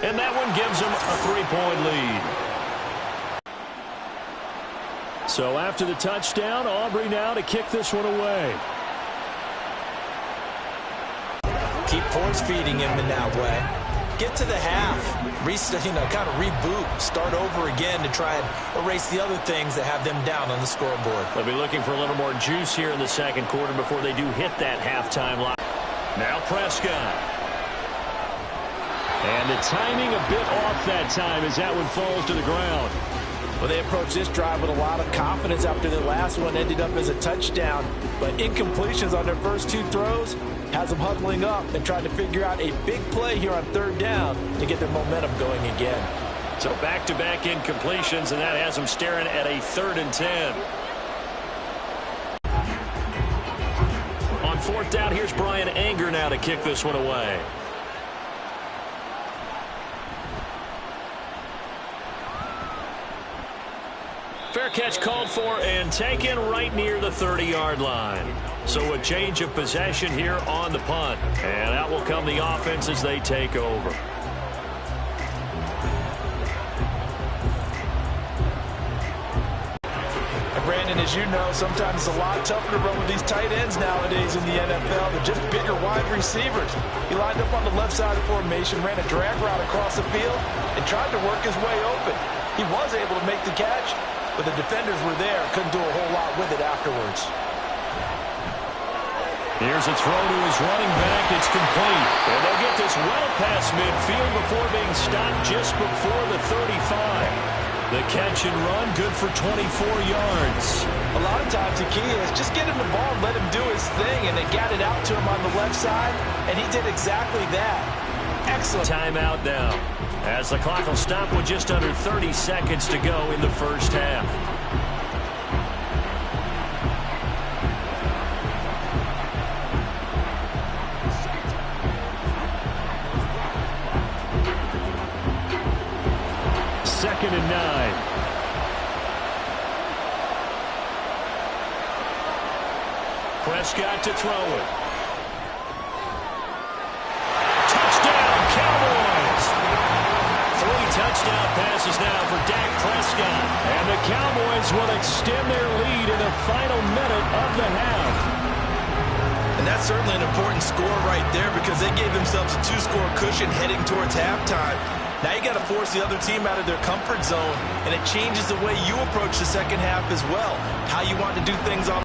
And that one gives them a 3-point lead. So after the touchdown, Aubrey now to kick this one away. Keep force feeding him in that way. Get to the half. Kind of reboot. Start over again to try and erase the other things that have them down on the scoreboard. They'll be looking for a little more juice here in the second quarter before they do hit that halftime line. Now Prescott. And the timing a bit off that time as that one falls to the ground. Well, they approached this drive with a lot of confidence after the last one ended up as a touchdown. But incompletions on their first two throws has them huddling up and trying to figure out a big play here on third down to get their momentum going again. So back-to-back incompletions, and that has them staring at a 3rd and 10. On 4th down, here's Brian Anger now to kick this one away. Fair catch called for and taken right near the 30-yard line. So a change of possession here on the punt. And out will come the offense as they take over. And Brandon, as you know, sometimes it's a lot tougher to run with these tight ends nowadays in the NFL. They're just bigger wide receivers. He lined up on the left side of the formation, ran a drag route across the field, and tried to work his way open. He was able to make the catch, but the defenders were there, couldn't do a whole lot with it afterwards. Here's a throw to his running back. It's complete. And they'll get this well past midfield before being stopped just before the 35. The catch and run, good for 24 yards. A lot of times the key is just get him the ball and let him do his thing, and they got it out to him on the left side, and he did exactly that. Excellent. Timeout now, as the clock will stop with just under 30 seconds to go in the first half. Second and 9. Prescott to throw it. Touchdown, Cowboys! 3 touchdown passes now for Dak Prescott. And the Cowboys will extend their lead in the final minute of the half. And that's certainly an important score right there because they gave themselves a 2-score cushion heading towards halftime. Now you got to force the other team out of their comfort zone, and it changes the way you approach the second half as well, how you want to do things on.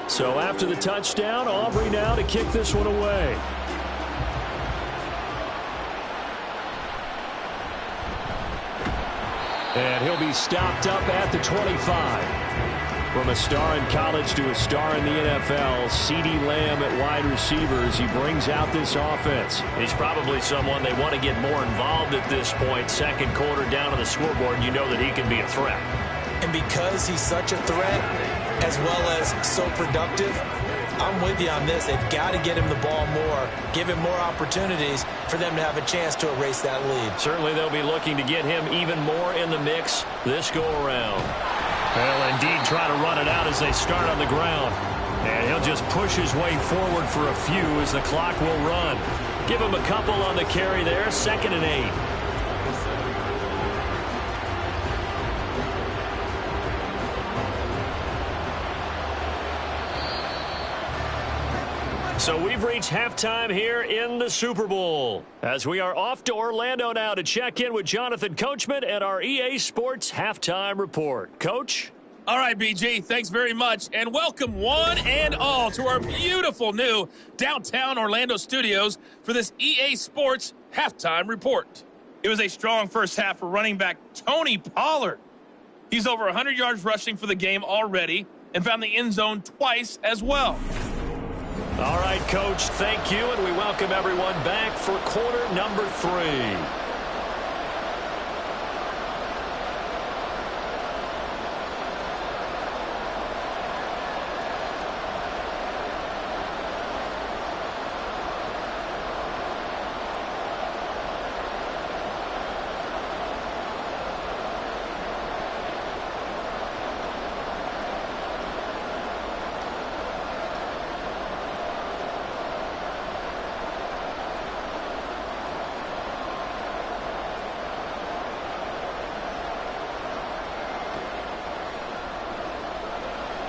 So after the touchdown, Aubrey now to kick this one away. And he'll be stopped up at the 25. From a star in college to a star in the NFL, CeeDee Lamb at wide receivers, he brings out this offense. He's probably someone they want to get more involved at this point. Second quarter down on the scoreboard, you know that he can be a threat. And because he's such a threat, as well as so productive, I'm with you on this. They've got to get him the ball more, give him more opportunities for them to have a chance to erase that lead. Certainly they'll be looking to get him even more in the mix this go-around. Well, indeed, try to run it out as they start on the ground. And he'll just push his way forward for a few as the clock will run. Give him a couple on the carry there, 2nd and 8. So we've reached halftime here in the Super Bowl, as we are off to Orlando now to check in with Jonathan Coachman at our EA Sports Halftime Report. Coach? All right, BG, thanks very much, and welcome one and all to our beautiful new downtown Orlando studios for this EA Sports Halftime Report. It was a strong first half for running back Tony Pollard. He's over 100 yards rushing for the game already and found the end zone twice as well. All right, Coach, thank you, and we welcome everyone back for quarter number 3.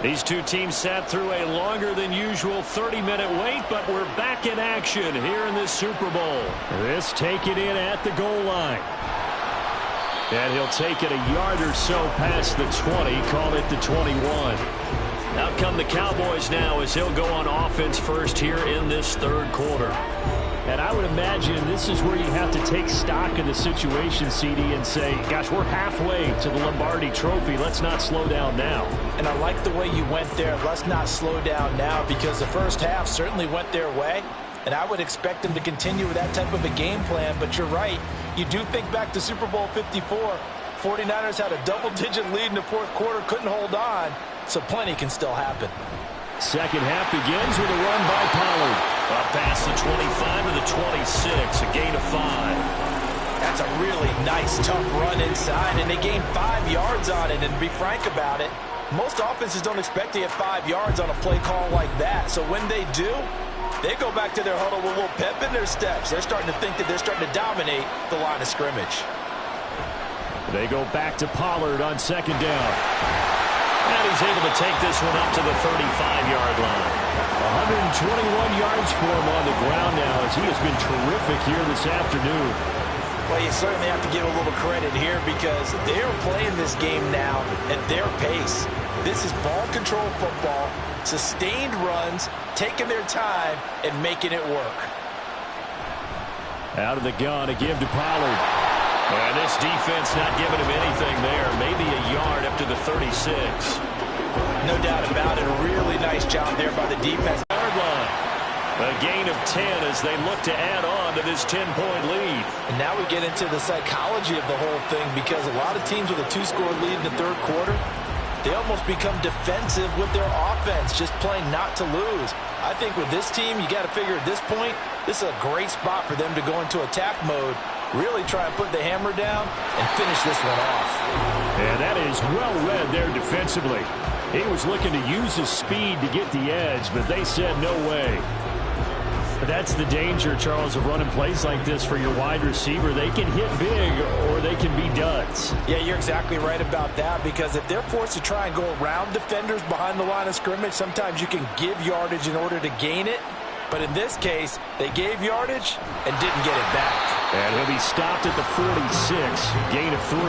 These two teams sat through a longer than usual 30-minute wait, but we're back in action here in this Super Bowl. This taken in at the goal line. And he'll take it a yard or so past the 20, call it the 21. Out come the Cowboys now as he'll go on offense first here in this third quarter. And I would imagine this is where you have to take stock of the situation, CD, and say, gosh, we're halfway to the Lombardi Trophy. Let's not slow down now. And I like the way you went there. Let's not slow down now, because the first half certainly went their way. And I would expect them to continue with that type of a game plan. But you're right. You do think back to Super Bowl 54. 49ers had a double-digit lead in the fourth quarter, couldn't hold on. So plenty can still happen. Second half begins with a run by Pollard. Up past the 25 to the 26, a gain of 5. That's a really nice, tough run inside, and they gained 5 yards on it. And to be frank about it, most offenses don't expect to get 5 yards on a play call like that. So when they do, they go back to their huddle with a little pep in their steps. They're starting to think that they're starting to dominate the line of scrimmage. They go back to Pollard on second down. And he's able to take this one up to the 35-yard line. 121 yards for him on the ground now, as he has been terrific here this afternoon. Well, you certainly have to give a little credit here, because they're playing this game now at their pace. This is ball control football, sustained runs, taking their time, and making it work. Out of the gun, a give to Pollard. And this defense not giving him anything there. Maybe a yard up to the 36. No doubt about it. A really nice job there by the defense. Yard line. A gain of 10 as they look to add on to this 10-point lead. And now we get into the psychology of the whole thing, because a lot of teams with a 2-score lead in the third quarter, they almost become defensive with their offense, just playing not to lose. I think with this team, you got to figure at this point, this is a great spot for them to go into attack mode, really try and put the hammer down and finish this one off. And that is well read there defensively. He was looking to use his speed to get the edge, but they said no way. But that's the danger, Charles, of running plays like this for your wide receiver. They can hit big or they can be duds. Yeah, you're exactly right about that, because if they're forced to try and go around defenders behind the line of scrimmage, sometimes you can give yardage in order to gain it. But in this case, they gave yardage and didn't get it back. And he'll be stopped at the 46, gain of 3.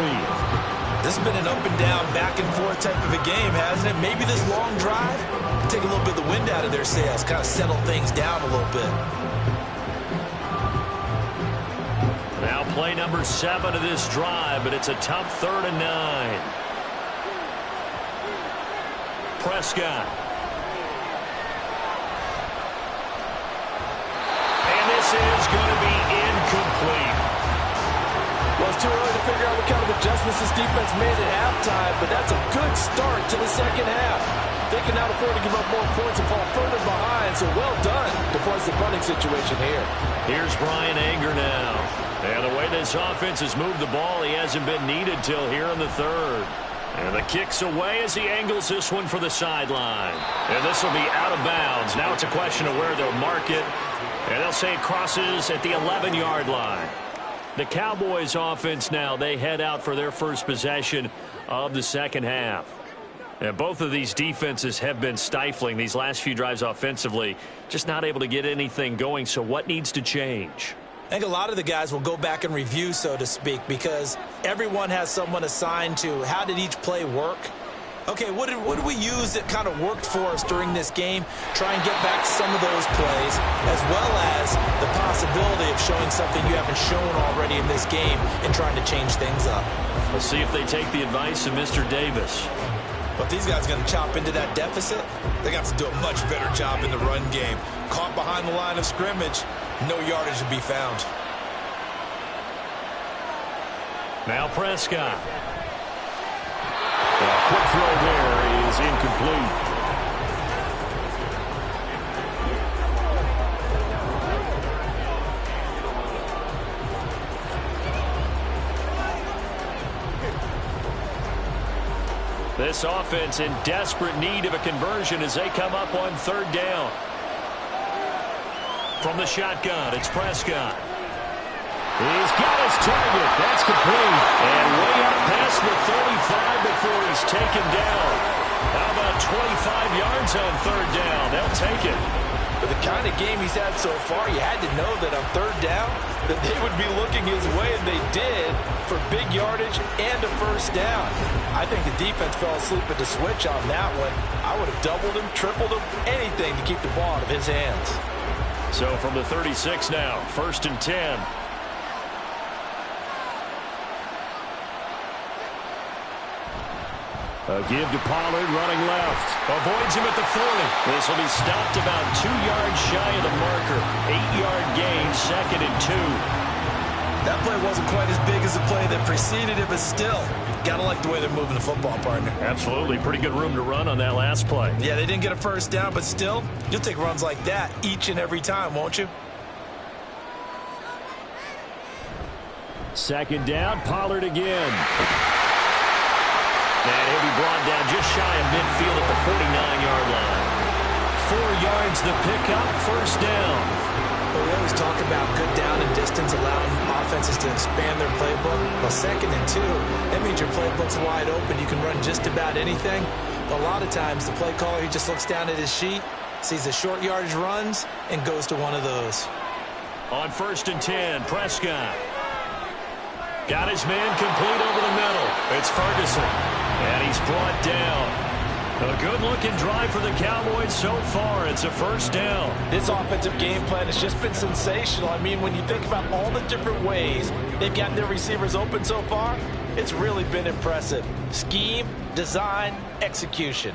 This has been an up-and-down, back-and-forth type of a game, hasn't it? Maybe this long drive will take a little bit of the wind out of their sails, kind of settle things down a little bit. Now play number 7 of this drive, but it's a tough 3rd and 9. Prescott. And this is going to be incomplete. Well, it's too early to figure out what kind of adjustments this defense made at halftime, but that's a good start to the second half. They can now afford to give up more points and fall further behind, so well done to force the punting situation here. Here's Brian Anger now. And the way this offense has moved the ball, he hasn't been needed till here in the 3rd. And the kick's away as he angles this one for the sideline. And this will be out of bounds. Now it's a question of where they'll mark it. And they'll say it crosses at the 11-yard line. The Cowboys offense now, they head out for their first possession of the second half. And both of these defenses have been stifling these last few drives offensively, just not able to get anything going. So what needs to change? I think a lot of the guys will go back and review, so to speak, because everyone has someone assigned to how did each play work. Okay, what did we use that kind of worked for us during this game? Try and get back some of those plays, as well as the possibility of showing something you haven't shown already in this game and trying to change things up. Let's see if they take the advice of Mr. Davis. But these guys are going to chop into that deficit. They got to do a much better job in the run game. Caught behind the line of scrimmage, no yardage to be found. Now Prescott. A quick throw there is incomplete. This offense in desperate need of a conversion as they come up on 3rd down. From the shotgun, it's Prescott. He's got his target. That's complete. And way up past the 35 before he's taken down. How about 25 yards on third down. They'll take it. With the kind of game he's had so far, you had to know that on third down that they would be looking his way, and they did, for big yardage and a first down. I think the defense fell asleep at the switch on that one. I would have doubled him, tripled him, anything to keep the ball out of his hands. So from the 36 now, 1st and 10. A give to Pollard, running left. Avoids him at the 40. This will be stopped about 2 yards shy of the marker. 8-yard gain, 2nd and 2. That play wasn't quite as big as the play that preceded it, but still, gotta like the way they're moving the football, partner. Absolutely. Pretty good room to run on that last play. Yeah, they didn't get a first down, but still, you'll take runs like that each and every time, won't you? 2nd down, Pollard again. And he'll be brought down just shy of midfield at the 49-yard line. 4 yards the pickup, 1st down. But we always talk about good down and distance, allowing offenses to expand their playbook. Well, 2nd and 2, that means your playbook's wide open. You can run just about anything. But a lot of times, the play caller, he just looks down at his sheet, sees the short yardage runs, and goes to one of those. On 1st and 10, Prescott. Got his man complete over the middle. It's Ferguson. And he's brought down. A good-looking drive for the Cowboys so far. It's a 1st down. This offensive game plan has just been sensational. I mean, when you think about all the different ways they've gotten their receivers open so far, it's really been impressive. Scheme, design, execution.